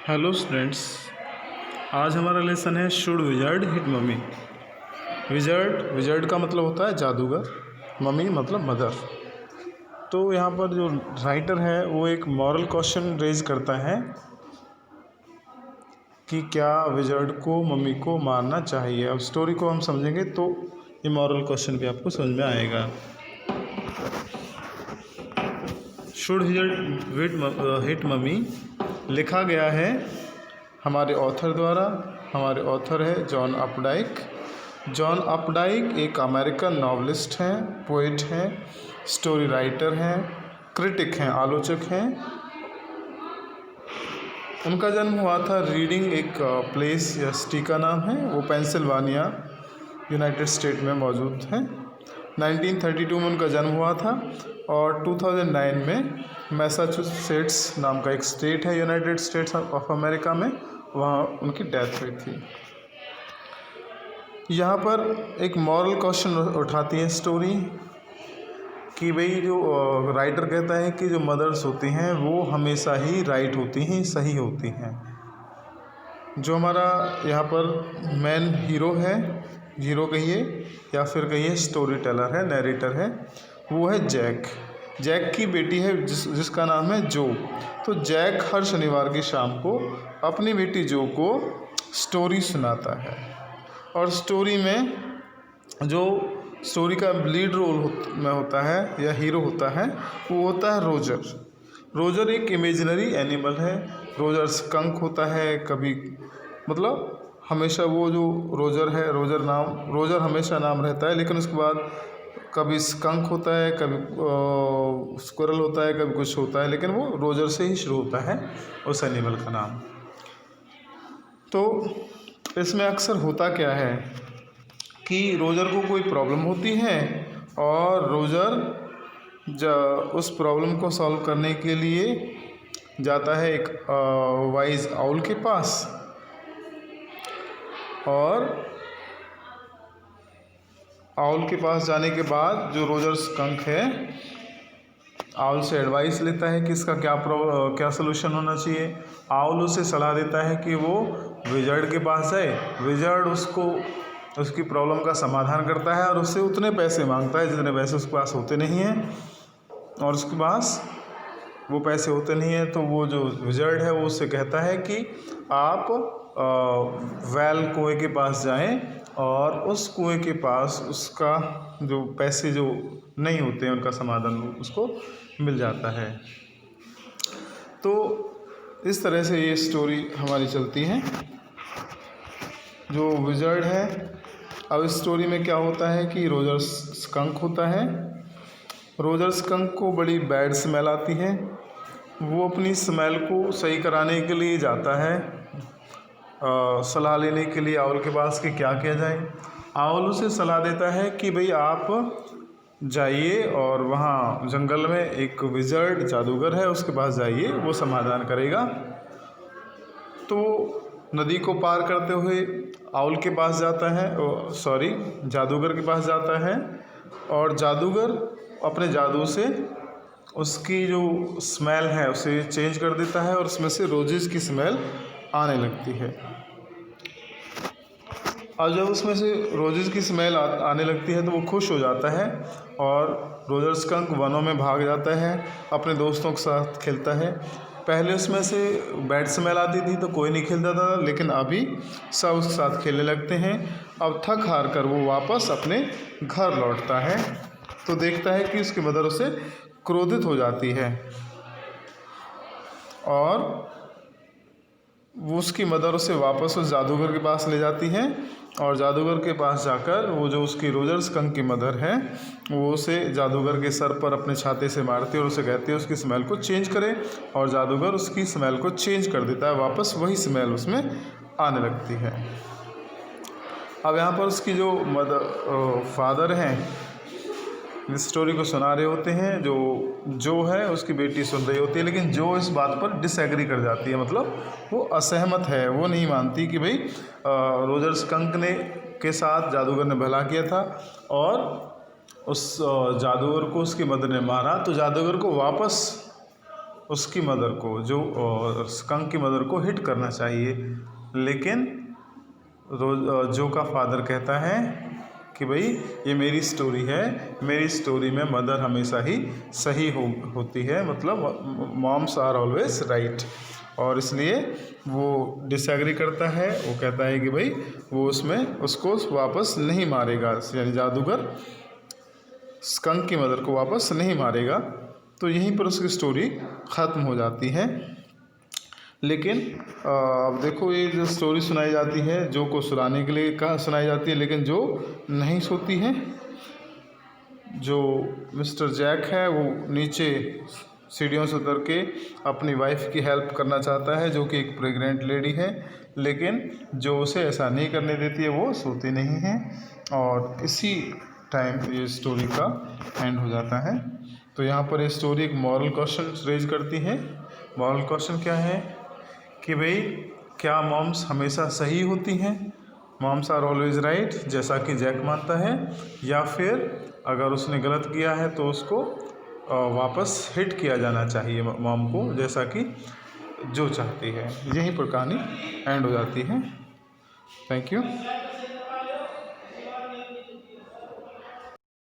Hello students, आज हमारा lesson है should wizard hit mummy. Wizard का मतलब होता है जादूगर, मम्मी मतलब मदर। तो यहाँ पर जो राइटर है वो एक मॉरल क्वेश्चन रेज करता है कि क्या विजर्ड को मम्मी को मारना चाहिए। अब स्टोरी को हम समझेंगे तो ये मॉरल क्वेश्चन भी आपको समझ में आएगा। शुड विजर्ड हिट मम्मी लिखा गया है हमारे ऑथर द्वारा। हमारे ऑथर है जॉन अपडाइक। जॉन अपडाइक एक अमेरिकन नॉवलिस्ट हैं, पोइट हैं, स्टोरी राइटर हैं, क्रिटिक हैं, आलोचक हैं। उनका जन्म हुआ था रीडिंग, एक प्लेस या सिटी का नाम है, वो पेंसिल्वानिया यूनाइटेड स्टेट में मौजूद है। 1932 में उनका जन्म हुआ था और 2009 में मैसाचुसेट्स नाम का एक स्टेट है यूनाइटेड स्टेट्स ऑफ अमेरिका में, वहाँ उनकी डेथ हुई थी। यहाँ पर एक मॉरल क्वेश्चन उठाती है स्टोरी कि भाई जो राइटर कहता है कि जो मदर्स होती हैं वो हमेशा ही राइट होती हैं, सही होती हैं। जो हमारा यहाँ पर मेन हीरो है, हीरो कहिए या फिर कहिए स्टोरी टेलर है, नैरेटर है, वो है जैक। जैक की बेटी है जिसका नाम है जो। तो जैक हर शनिवार की शाम को अपनी बेटी जो को स्टोरी सुनाता है और स्टोरी में जो स्टोरी का लीड रोल में होता है या हीरो होता है वो होता है रोजर। रोजर एक इमेजिनरी एनिमल है। रोजर स्कंक होता है, कभी मतलब हमेशा वो जो रोजर है, रोजर हमेशा नाम रहता है, लेकिन उसके बाद कभी स्कंक होता है, कभी स्क्विरल होता है, कभी कुछ होता है, लेकिन वो रोजर से ही शुरू होता है उस एनिमल का नाम। तो इसमें अक्सर होता क्या है कि रोजर को कोई प्रॉब्लम होती है और रोजर उस प्रॉब्लम को सॉल्व करने के लिए जाता है एक वाइज आउल के पास, और आउल के पास जाने के बाद जो रोजर स्कंक है आउल से एडवाइस लेता है कि इसका क्या सलूशन होना चाहिए। आउल उसे सलाह देता है कि वो विजर्ड के पास जाए। विजर्ड उसकी प्रॉब्लम का समाधान करता है और उससे उतने पैसे मांगता है जितने पैसे उसके पास होते नहीं हैं, और उसके पास वो पैसे होते नहीं हैं। तो वो जो विजर्ड है वो उससे कहता है कि आप वेल कुएं के पास जाएं और उस कुएं के पास उसका जो पैसे जो नहीं होते हैं उनका समाधान उसको मिल जाता है। तो इस तरह से ये स्टोरी हमारी चलती है। जो विजर्ड है, अब इस स्टोरी में क्या होता है कि रोजर स्कंक होता है। रोजर स्कंक को बड़ी बैड स्मेल आती है। वो अपनी स्मेल को सही कराने के लिए जाता है सलाह लेने के लिए आउल के पास कि क्या किया जाए। आउल उसे सलाह देता है कि भाई आप जाइए और वहाँ जंगल में एक विजर्ड जादूगर है, उसके पास जाइए, वो समाधान करेगा। तो नदी को पार करते हुए आउल के पास जाता है, जादूगर के पास जाता है, और जादूगर अपने जादू से उसकी जो स्मेल है उसे चेंज कर देता है और उसमें से रोजेस की स्मेल आने लगती है। और जब उसमें से रोजेस की स्मेल आने लगती है तो वो खुश हो जाता है और रोजर स्कंक वनों में भाग जाता है, अपने दोस्तों के साथ खेलता है। पहले उसमें से बैड स्मेल आती थी तो कोई नहीं खेलता था, लेकिन अभी सब उसके साथ खेलने लगते हैं। अब थक हार कर वो वापस अपने घर लौटता है तो देखता है कि उसकी मदर उसे क्रोधित हो जाती है और वो उसकी मदर उसे वापस उस जादूगर के पास ले जाती है, और जादूगर के पास जाकर वो जो उसकी रोजर स्कंक की मदर है वो उसे जादूगर के सर पर अपने छाते से मारती है और उसे कहती है उसकी स्मेल को चेंज करे, और जादूगर उसकी स्मेल को चेंज कर देता है, वापस वही स्मेल उसमें आने लगती है। अब यहाँ पर उसकी जो फादर हैं इस स्टोरी को सुना रहे होते हैं, जो है उसकी बेटी सुन रही होती है, लेकिन जो इस बात पर डिसएग्री कर जाती है, मतलब वो असहमत है, वो नहीं मानती कि भाई रोजर स्कंक के साथ जादूगर ने भला किया था और उस जादूगर को उसकी मदर ने मारा, तो जादूगर को वापस उसकी मदर को, जो स्कंक की मदर को हिट करना चाहिए, लेकिन जो का फादर कहता है कि भाई ये मेरी स्टोरी है, मेरी स्टोरी में मदर हमेशा ही सही होती है, मतलब मॉम्स आर ऑलवेज राइट, और इसलिए वो डिसएग्री करता है। वो कहता है कि भाई वो उसको वापस नहीं मारेगा, यानी जादूगर स्कंक की मदर को वापस नहीं मारेगा। तो यहीं पर उसकी स्टोरी ख़त्म हो जाती है। लेकिन अब देखो, ये जो स्टोरी सुनाई जाती है, जो को सुनाने के लिए कहाँ सुनाई जाती है, लेकिन जो नहीं सोती है, जो मिस्टर जैक है वो नीचे सीढ़ियों से उतर के अपनी वाइफ की हेल्प करना चाहता है, जो कि एक प्रेग्नेंट लेडी है, लेकिन जो उसे ऐसा नहीं करने देती है, वो सोती नहीं है, और इसी टाइम ये स्टोरी का एंड हो जाता है। तो यहाँ पर ये स्टोरी एक मॉरल क्वेश्चन रेज करती है। मॉरल क्वेश्चन क्या है कि भाई क्या मॉम्स हमेशा सही होती हैं, मॉम्स आर ऑलवेज राइट, जैसा कि जैक मानता है, या फिर अगर उसने गलत किया है तो उसको वापस हिट किया जाना चाहिए मॉम को, जैसा कि जो चाहती है। यहीं पर कहानी एंड हो जाती है। Thank you.